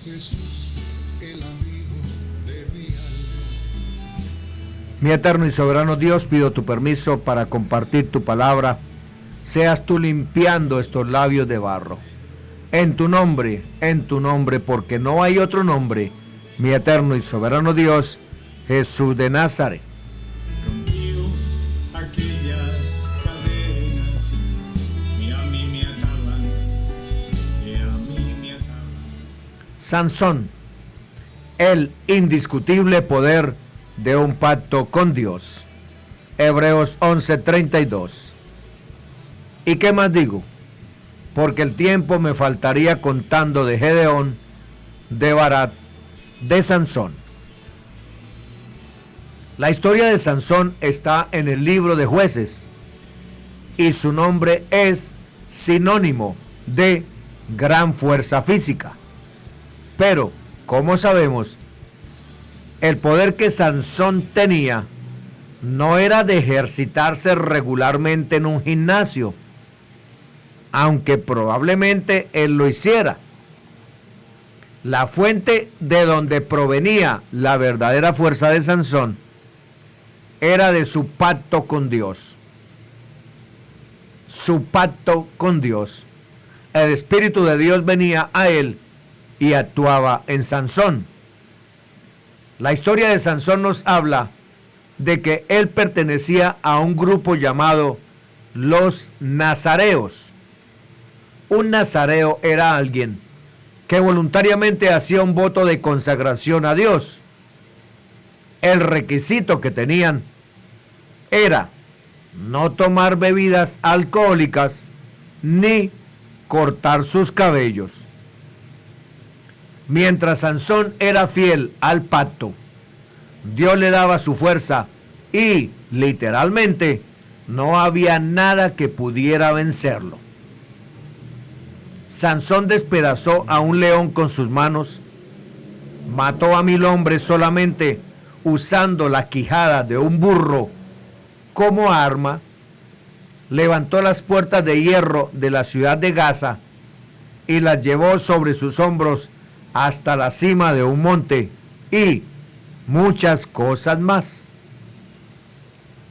Jesús, el amigo de mi alma. Mi eterno y soberano Dios, pido tu permiso para compartir tu palabra. Seas tú limpiando estos labios de barro. En tu nombre, porque no hay otro nombre, mi eterno y soberano Dios, Jesús de Nazaret. Rompió aquellas cadenas que a mí me ataban, Sansón, el indiscutible poder de un pacto con Dios. Hebreos 11:32. ¿Y qué más digo? Porque el tiempo me faltaría contando de Gedeón, de Barak, de Sansón. La historia de Sansón está en el libro de Jueces y su nombre es sinónimo de gran fuerza física. Pero, como sabemos, el poder que Sansón tenía no era de ejercitarse regularmente en un gimnasio, aunque probablemente él lo hiciera. La fuente de donde provenía la verdadera fuerza de Sansón era de su pacto con Dios. Su pacto con Dios. El Espíritu de Dios venía a él y actuaba en Sansón. La historia de Sansón nos habla de que él pertenecía a un grupo llamado los nazareos. Un nazareo era alguien que voluntariamente hacía un voto de consagración a Dios. El requisito que tenían era no tomar bebidas alcohólicas ni cortar sus cabellos. Mientras Sansón era fiel al pacto, Dios le daba su fuerza y, literalmente, no había nada que pudiera vencerlo. Sansón despedazó a un león con sus manos, mató a 1000 hombres solamente usando la quijada de un burro como arma, levantó las puertas de hierro de la ciudad de Gaza y las llevó sobre sus hombros hasta la cima de un monte y muchas cosas más.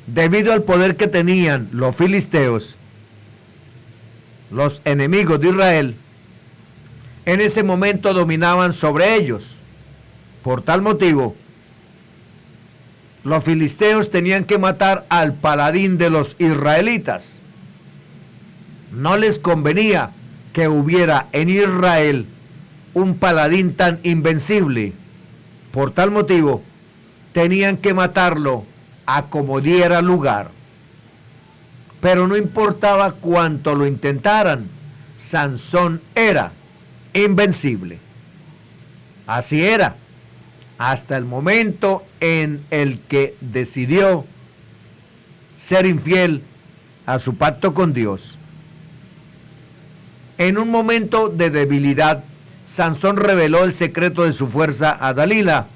Debido al poder que tenían los filisteos, los enemigos de Israel, en ese momento dominaban sobre ellos. Por tal motivo, los filisteos tenían que matar al paladín de los israelitas. No les convenía que hubiera en Israel un paladín tan invencible. Por tal motivo, tenían que matarlo a como diera lugar. Pero no importaba cuánto lo intentaran, Sansón era invencible. Así era, hasta el momento en el que decidió ser infiel a su pacto con Dios. En un momento de debilidad, Sansón reveló el secreto de su fuerza a Dalila,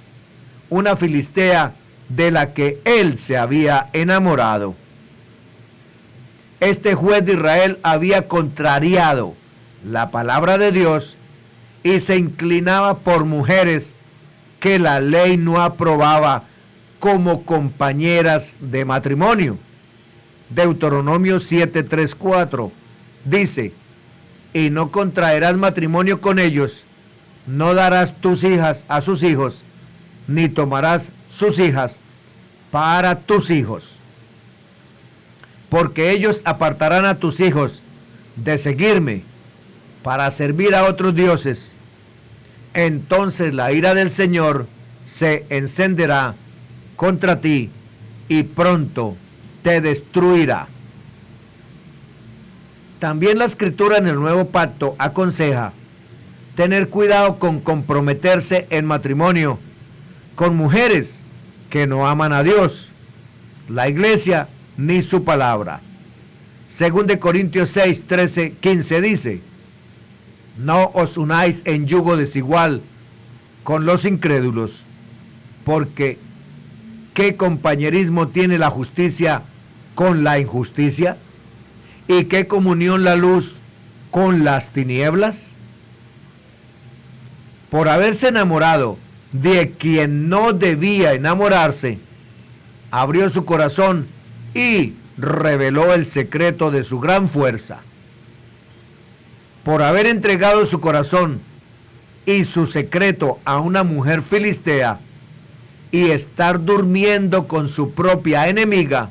una filistea de la que él se había enamorado. Este juez de Israel había contrariado la palabra de Dios y se inclinaba por mujeres que la ley no aprobaba como compañeras de matrimonio. Deuteronomio 7:3-4 dice: y no contraerás matrimonio con ellos, no darás tus hijas a sus hijos, ni tomarás sus hijas para tus hijos, porque ellos apartarán a tus hijos de seguirme para servir a otros dioses. Entonces la ira del Señor se encenderá contra ti y pronto te destruirá. También la Escritura en el Nuevo Pacto aconseja tener cuidado con comprometerse en matrimonio con mujeres que no aman a Dios, la iglesia ni su palabra. Según de Corintios 6:13-15 dice: no os unáis en yugo desigual con los incrédulos, porque ¿qué compañerismo tiene la justicia con la injusticia? ¿Y qué comunión la luz con las tinieblas? por haberse enamorado de quien no debía enamorarse, abrió su corazón y reveló el secreto de su gran fuerza. Por haber entregado su corazón y su secreto a una mujer filistea y estar durmiendo con su propia enemiga,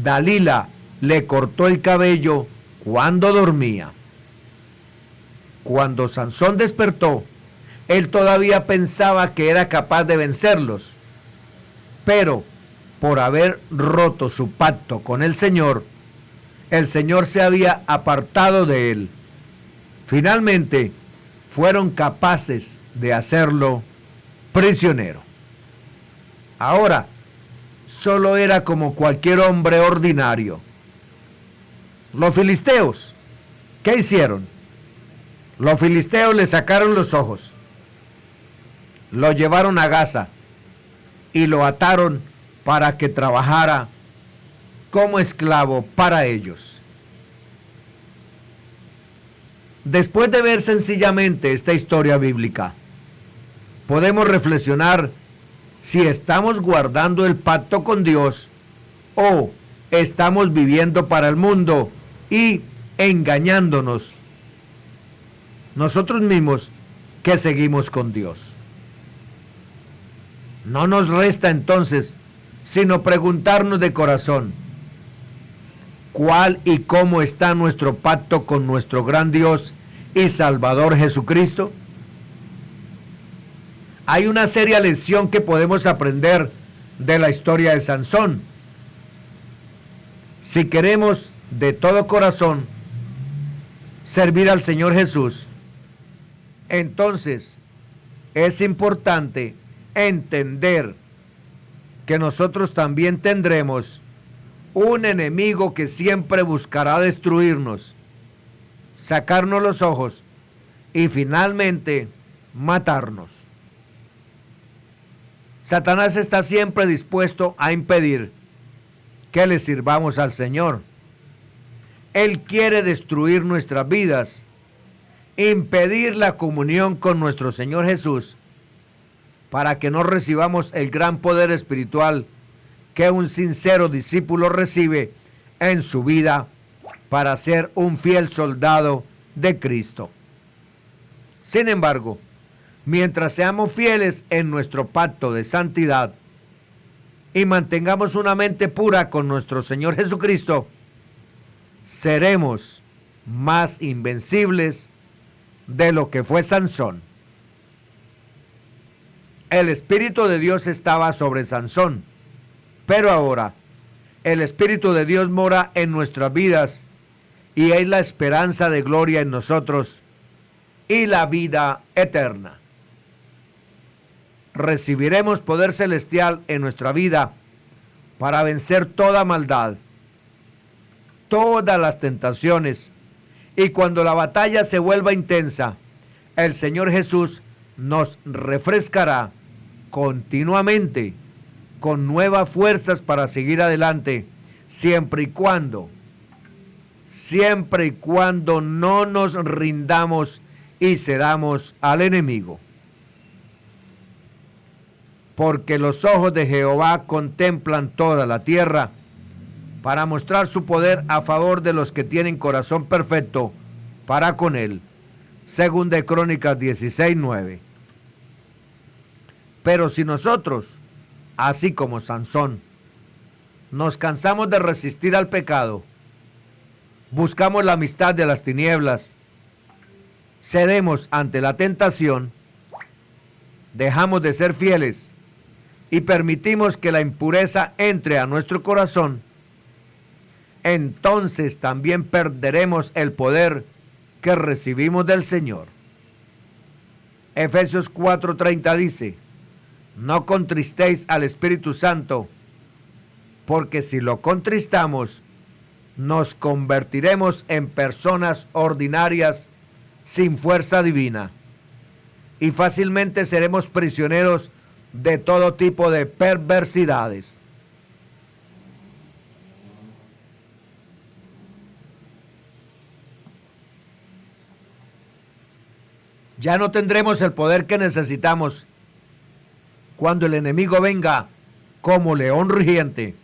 Dalila le cortó el cabello cuando dormía. Cuando Sansón despertó, él todavía pensaba que era capaz de vencerlos, pero por haber roto su pacto con el Señor se había apartado de él. Finalmente, fueron capaces de hacerlo prisionero. Ahora, solo era como cualquier hombre ordinario. Los filisteos, ¿qué hicieron? Los filisteos le sacaron los ojos, lo llevaron a Gaza y lo ataron para que trabajara como esclavo para ellos. Después de ver sencillamente esta historia bíblica, podemos reflexionar si estamos guardando el pacto con Dios o estamos viviendo para el mundo y engañándonos nosotros mismos que seguimos con Dios. No nos resta entonces sino preguntarnos de corazón, ¿cuál y cómo está nuestro pacto con nuestro gran Dios y Salvador Jesucristo? Hay una seria lección que podemos aprender de la historia de Sansón. Si queremos de todo corazón servir al Señor Jesús, entonces es importante entender que nosotros también tendremos un enemigo que siempre buscará destruirnos, sacarnos los ojos y finalmente matarnos. Satanás está siempre dispuesto a impedir que le sirvamos al Señor. Él quiere destruir nuestras vidas, impedir la comunión con nuestro Señor Jesús, para que no recibamos el gran poder espiritual que un sincero discípulo recibe en su vida para ser un fiel soldado de Cristo. Sin embargo, mientras seamos fieles en nuestro pacto de santidad y mantengamos una mente pura con nuestro Señor Jesucristo, seremos más invencibles de lo que fue Sansón. El Espíritu de Dios estaba sobre Sansón, pero ahora el Espíritu de Dios mora en nuestras vidas y es la esperanza de gloria en nosotros y la vida eterna. Recibiremos poder celestial en nuestra vida para vencer toda maldad, todas las tentaciones, y cuando la batalla se vuelva intensa, el Señor Jesús nos refrescará continuamente con nuevas fuerzas para seguir adelante, siempre y cuando no nos rindamos y cedamos al enemigo. Porque los ojos de Jehová contemplan toda la tierra para mostrar su poder a favor de los que tienen corazón perfecto para con él. Según de Crónicas 16:9. Pero si nosotros, así como Sansón, nos cansamos de resistir al pecado, buscamos la amistad de las tinieblas, cedemos ante la tentación, dejamos de ser fieles y permitimos que la impureza entre a nuestro corazón, entonces también perderemos el poder que recibimos del Señor. Efesios 4:30 dice: no contristéis al Espíritu Santo, porque si lo contristamos, nos convertiremos en personas ordinarias sin fuerza divina y fácilmente seremos prisioneros de todo tipo de perversidades. Ya no tendremos el poder que necesitamos cuando el enemigo venga como león rugiente,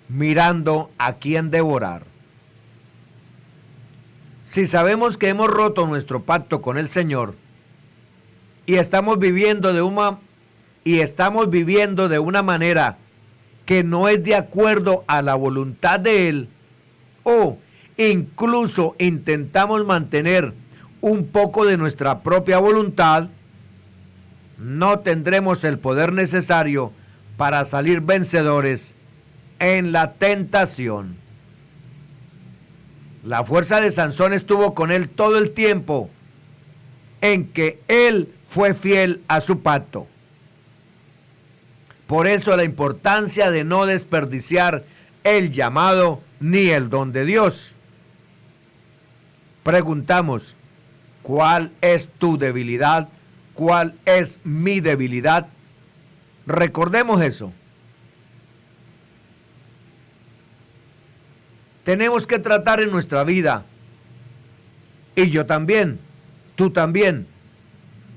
mirando a quién devorar. Si sabemos que hemos roto nuestro pacto con el Señor y estamos viviendo de una manera que no es de acuerdo a la voluntad de Él, o incluso intentamos mantener un poco de nuestra propia voluntad, no tendremos el poder necesario para salir vencedores en la tentación. La fuerza de Sansón estuvo con él todo el tiempo en que él fue fiel a su pacto. Por eso la importancia de no desperdiciar el llamado ni el don de Dios. Preguntamos, ¿cuál es tu debilidad? ¿Cuál es mi debilidad? Recordemos eso. Tenemos que tratar en nuestra vida, y yo también, tú también,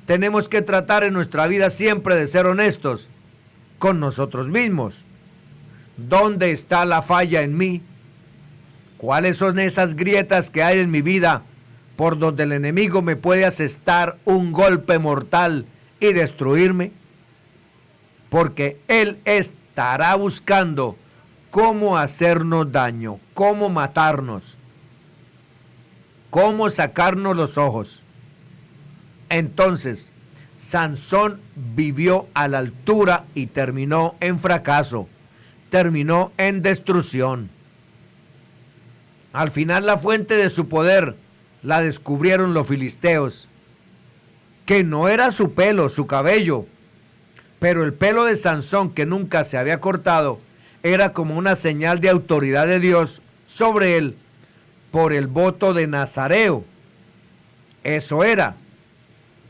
tenemos que tratar en nuestra vida siempre de ser honestos con nosotros mismos. ¿Dónde está la falla en mí? ¿Cuáles son esas grietas que hay en mi vida por donde el enemigo me puede asestar un golpe mortal y destruirme? Porque él estará buscando cómo hacernos daño, cómo matarnos, cómo sacarnos los ojos. Entonces, Sansón vivió a la altura y terminó en fracaso, terminó en destrucción. Al final la fuente de su poder la descubrieron los filisteos, que no era su pelo, su cabello, pero el pelo de Sansón, que nunca se había cortado, era como una señal de autoridad de Dios sobre él por el voto de Nazareo. Eso era.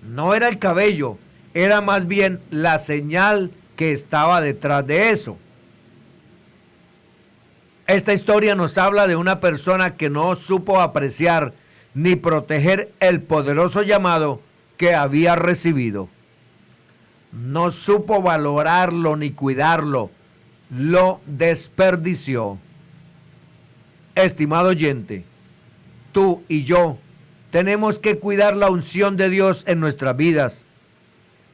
No era el cabello, era más bien la señal que estaba detrás de eso. Esta historia nos habla de una persona que no supo apreciar ni proteger el poderoso llamado que había recibido. No supo valorarlo ni cuidarlo, lo desperdició. Estimado oyente, tú y yo tenemos que cuidar la unción de Dios en nuestras vidas,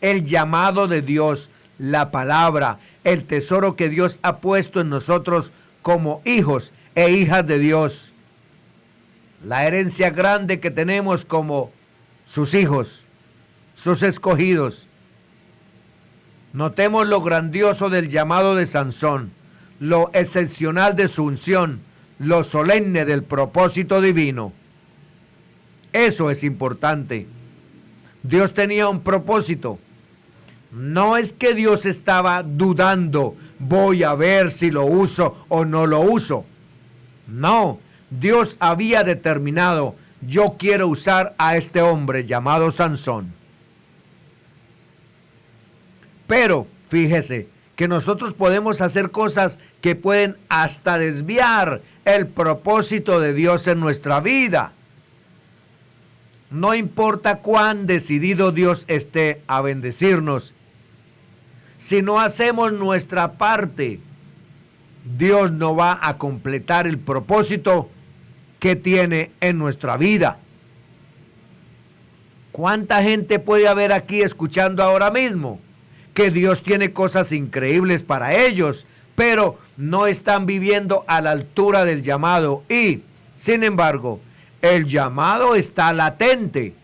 el llamado de Dios, la palabra, el tesoro que Dios ha puesto en nosotros como hijos e hijas de Dios, la herencia grande que tenemos como sus hijos, sus escogidos. Notemos lo grandioso del llamado de Sansón, lo excepcional de su unción, lo solemne del propósito divino. Eso es importante. Dios tenía un propósito. No es que Dios estaba dudando, voy a ver si lo uso o no lo uso. No, Dios había determinado, yo quiero usar a este hombre llamado Sansón. Pero fíjese que nosotros podemos hacer cosas que pueden hasta desviar el propósito de Dios en nuestra vida. No importa cuán decidido Dios esté a bendecirnos, si no hacemos nuestra parte, Dios no va a completar el propósito que tiene en nuestra vida. ¿Cuánta gente puede haber aquí escuchando ahora mismo que Dios tiene cosas increíbles para ellos, pero no están viviendo a la altura del llamado? Y, sin embargo, el llamado está latente,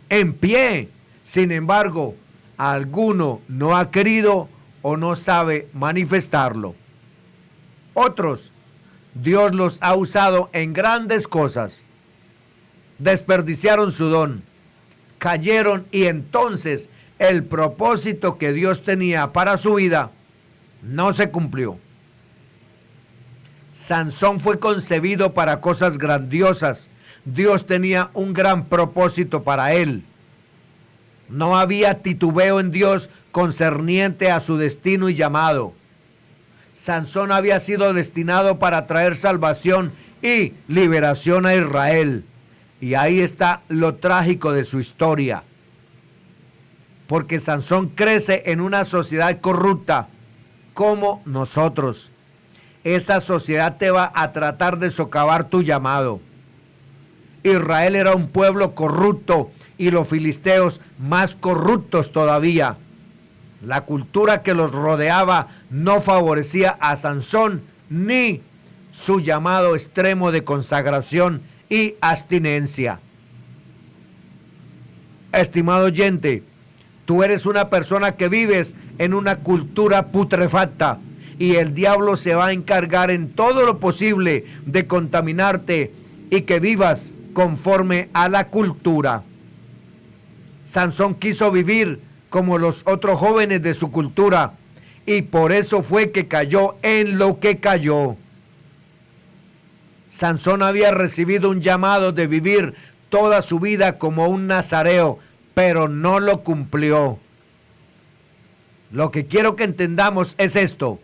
en pie. Sin embargo, alguno no ha querido o no sabe manifestarlo. Otros, Dios los ha usado en grandes cosas. Desperdiciaron su don, cayeron, y entonces el propósito que Dios tenía para su vida no se cumplió. Sansón fue concebido para cosas grandiosas. Dios tenía un gran propósito para él. No había titubeo en Dios concerniente a su destino y llamado. Sansón había sido destinado para traer salvación y liberación a Israel. Y ahí está lo trágico de su historia. porque Sansón crece en una sociedad corrupta como nosotros. Esa sociedad te va a tratar de socavar tu llamado. Israel era un pueblo corrupto y los filisteos más corruptos todavía. La cultura que los rodeaba no favorecía a Sansón ni su llamado extremo de consagración y abstinencia. Estimado oyente, tú eres una persona que vives en una cultura putrefacta y el diablo se va a encargar en todo lo posible de contaminarte y que vivas conforme a la cultura. Sansón quiso vivir como los otros jóvenes de su cultura y por eso fue que cayó en lo que cayó. Sansón había recibido un llamado de vivir toda su vida como un nazareo, pero no lo cumplió. Lo que quiero que entendamos es esto,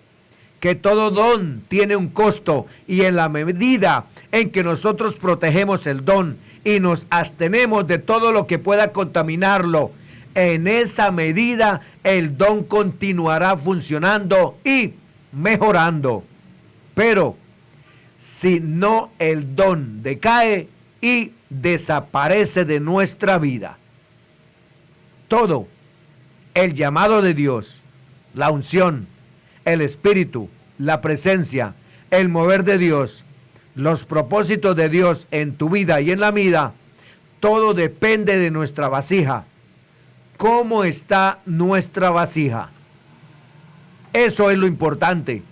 que todo don tiene un costo y en la medida en que nosotros protegemos el don y nos abstenemos de todo lo que pueda contaminarlo, en esa medida el don continuará funcionando y mejorando. Pero si no, el don decae y desaparece de nuestra vida. Todo, el llamado de Dios, la unción, el Espíritu, la presencia, el mover de Dios, los propósitos de Dios en tu vida y en la mía, todo depende de nuestra vasija. ¿Cómo está nuestra vasija? Eso es lo importante.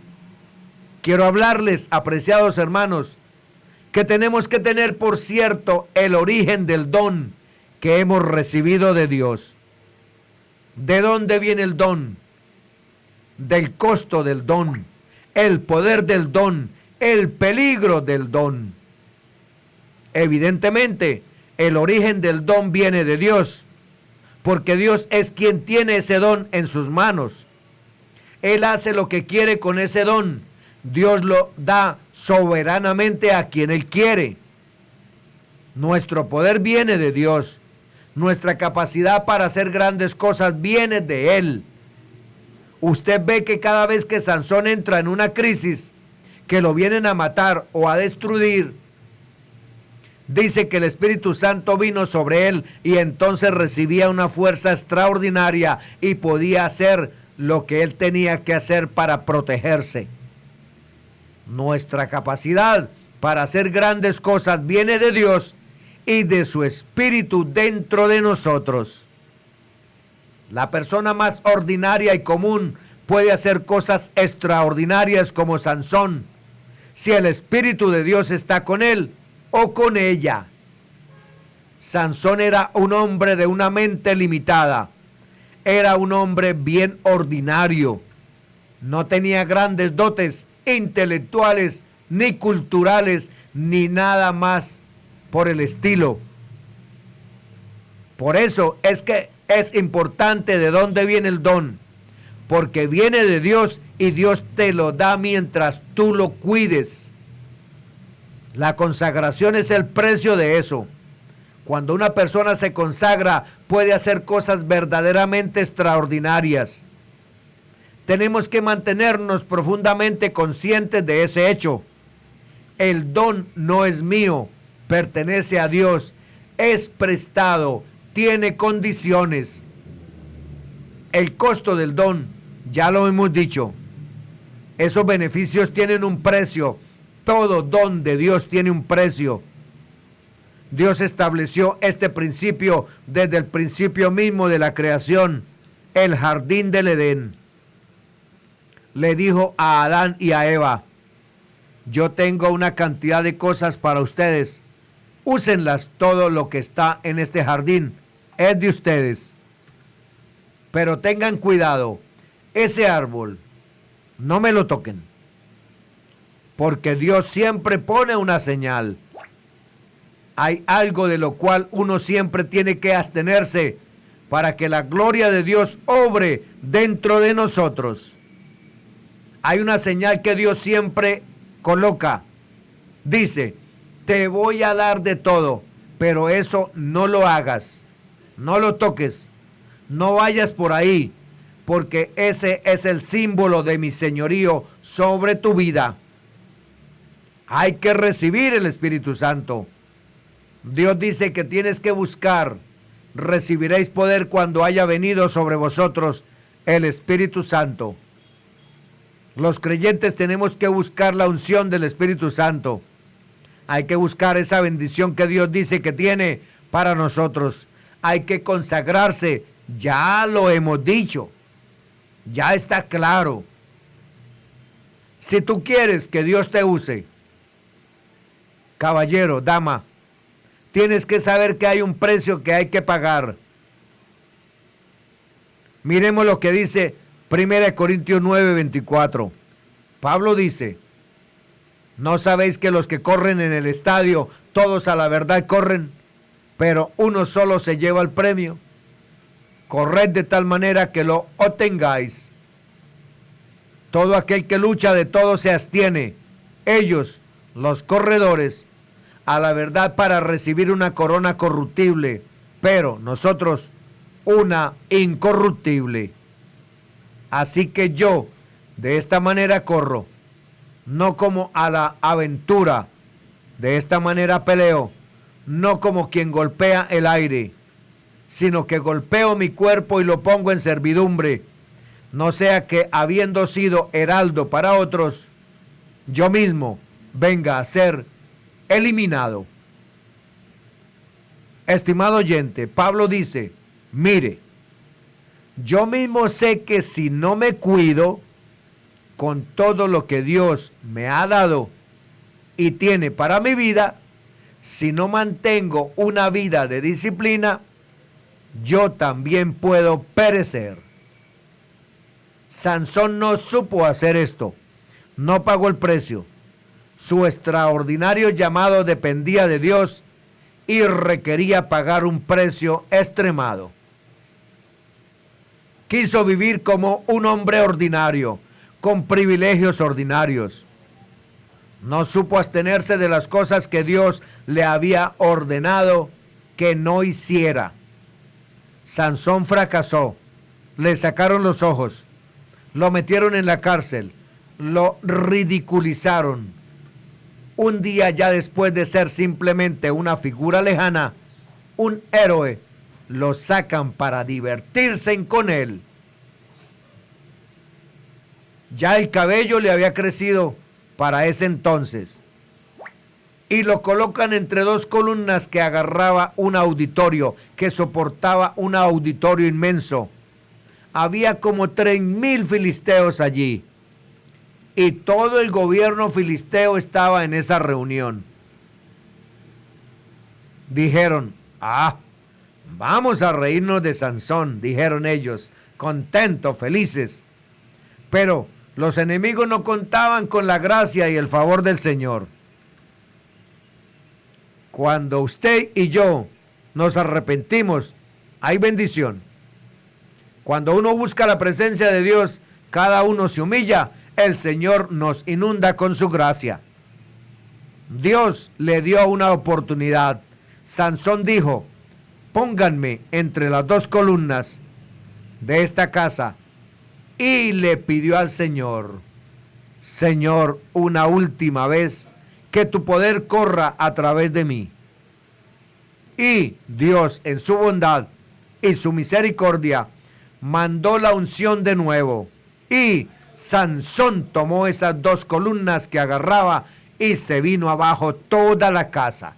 Quiero hablarles, apreciados hermanos, que tenemos que tener por cierto el origen del don que hemos recibido de Dios. ¿De dónde viene el don? Del costo del don, el poder del don, el peligro del don. Evidentemente, el origen del don viene de Dios, porque Dios es quien tiene ese don en sus manos. Él hace lo que quiere con ese don. Dios lo da soberanamente a quien Él quiere. Nuestro poder viene de Dios. Nuestra capacidad para hacer grandes cosas viene de Él. Usted ve que cada vez que Sansón entra en una crisis, que lo vienen a matar o a destruir, dice que el Espíritu Santo vino sobre él y entonces recibía una fuerza extraordinaria y podía hacer lo que él tenía que hacer para protegerse. Nuestra capacidad para hacer grandes cosas viene de Dios y de su Espíritu dentro de nosotros. La persona más ordinaria y común puede hacer cosas extraordinarias como Sansón, si el Espíritu de Dios está con él o con ella. Sansón era un hombre de una mente limitada, era un hombre bien ordinario, no tenía grandes dotes intelectuales, ni culturales, ni nada más por el estilo. Por eso es que es importante de dónde viene el don, porque viene de Dios y Dios te lo da mientras tú lo cuides. La consagración es el precio de eso. Cuando una persona se consagra, puede hacer cosas verdaderamente extraordinarias. Tenemos que mantenernos profundamente conscientes de ese hecho. El don no es mío, pertenece a Dios, es prestado, tiene condiciones. El costo del don, ya lo hemos dicho, esos beneficios tienen un precio. Todo don de Dios tiene un precio. Dios estableció este principio desde el principio mismo de la creación, el jardín del Edén. Le dijo a Adán y a Eva: yo tengo una cantidad de cosas para ustedes, úsenlas. Todo lo que está en este jardín es de ustedes, pero tengan cuidado, ese árbol no me lo toquen, porque Dios siempre pone una señal. Hay algo de lo cual uno siempre tiene que abstenerse para que la gloria de Dios obre dentro de nosotros. Hay una señal que Dios siempre coloca. Dice: te voy a dar de todo, pero eso no lo hagas, no lo toques, No vayas por ahí, porque ese es el símbolo de mi señorío sobre tu vida. Hay que recibir el Espíritu Santo. Dios dice que tienes que buscar. Recibiréis poder cuando haya venido sobre vosotros el Espíritu Santo. Los creyentes tenemos que buscar la unción del Espíritu Santo. Hay que buscar esa bendición que Dios dice que tiene para nosotros. Hay que consagrarse. Ya lo hemos dicho. Ya está claro. Si tú quieres que Dios te use, caballero, dama, tienes que saber que hay un precio que hay que pagar. Miremos lo que dice 1 Corintios 9:24. Pablo dice: ¿no sabéis que los que corren en el estadio, todos a la verdad corren, pero uno solo se lleva el premio? Corred de tal manera que lo obtengáis. Todo aquel que lucha de todo se abstiene. Ellos, los corredores, a la verdad para recibir una corona corruptible, pero nosotros una incorruptible. Así que yo de esta manera corro, no como a la aventura, de esta manera peleo, no como quien golpea el aire, sino que golpeo mi cuerpo y lo pongo en servidumbre, no sea que habiendo sido heraldo para otros, yo mismo venga a ser eliminado. Estimado oyente, Pablo dice: mire, yo mismo sé que si no me cuido con todo lo que Dios me ha dado y tiene para mi vida, si no mantengo una vida de disciplina, yo también puedo perecer. Sansón no supo hacer esto, no pagó el precio. Su extraordinario llamado dependía de Dios y requería pagar un precio extremado. Quiso vivir como un hombre ordinario, con privilegios ordinarios. No supo abstenerse de las cosas que Dios le había ordenado que no hiciera. Sansón fracasó, le sacaron los ojos, lo metieron en la cárcel, lo ridiculizaron. Un día, ya después de ser simplemente una figura lejana, un héroe, lo sacan para divertirse con él. Ya el cabello le había crecido para ese entonces y lo colocan entre dos columnas que agarraba un auditorio, que soportaba un auditorio inmenso. Había como 3,000 filisteos allí y todo el gobierno filisteo estaba en esa reunión. Dijeron: vamos a reírnos de Sansón, dijeron ellos, contentos, felices. Pero los enemigos no contaban con la gracia y el favor del Señor. Cuando usted y yo nos arrepentimos, hay bendición. Cuando uno busca la presencia de Dios, cada uno se humilla, el Señor nos inunda con su gracia. Dios le dio una oportunidad. Sansón dijo: pónganme entre las dos columnas de esta casa. Y le pidió al Señor: Señor, una última vez, que tu poder corra a través de mí. Y Dios, en su bondad y su misericordia, mandó la unción de nuevo. Y Sansón tomó esas dos columnas que agarraba y se vino abajo toda la casa.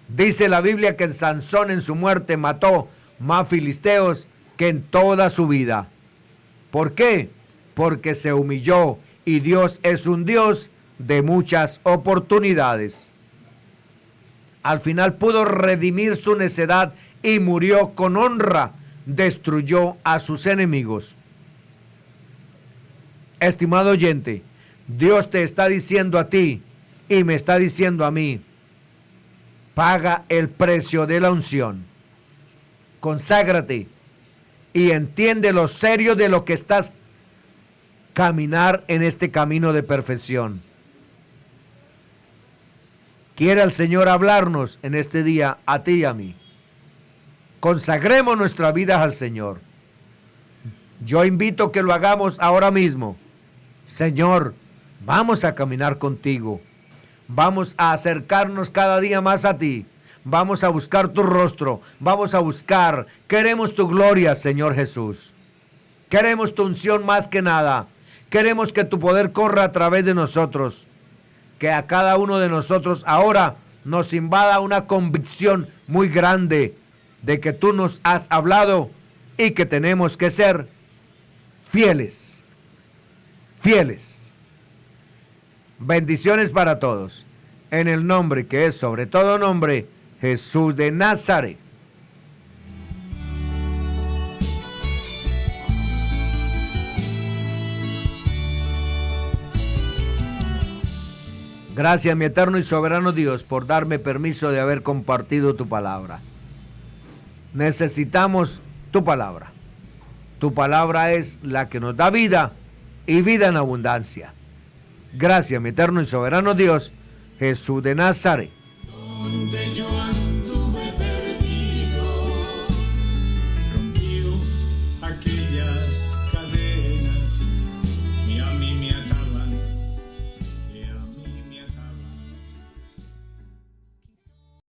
Dice la Biblia que Sansón en su muerte mató más filisteos que en toda su vida. ¿Por qué? Porque se humilló y Dios es un Dios de muchas oportunidades. Al final pudo redimir su necedad y murió con honra. Destruyó a sus enemigos. Estimado oyente, Dios te está diciendo a ti y me está diciendo a mí: paga el precio de la unción. Conságrate y entiende lo serio de lo que estás caminar en este camino de perfección. Quiere el Señor hablarnos en este día a ti y a mí. Consagremos nuestras vidas al Señor. Yo invito que lo hagamos ahora mismo. Señor, vamos a caminar contigo. Vamos a acercarnos cada día más a ti. Vamos a buscar tu rostro. Vamos a buscar. Queremos tu gloria, Señor Jesús. Queremos tu unción más que nada. Queremos que tu poder corra a través de nosotros. Que a cada uno de nosotros ahora nos invada una convicción muy grande de que tú nos has hablado y que tenemos que ser fieles. Fieles. Bendiciones para todos. En el nombre que es sobre todo nombre, Jesús de Nazaret. Gracias, mi eterno y soberano Dios, por darme permiso de haber compartido tu palabra. Necesitamos tu palabra. Tu palabra es la que nos da vida y vida en abundancia. Gracias, mi eterno y soberano Dios, Jesús de Nazaret. Donde yo ando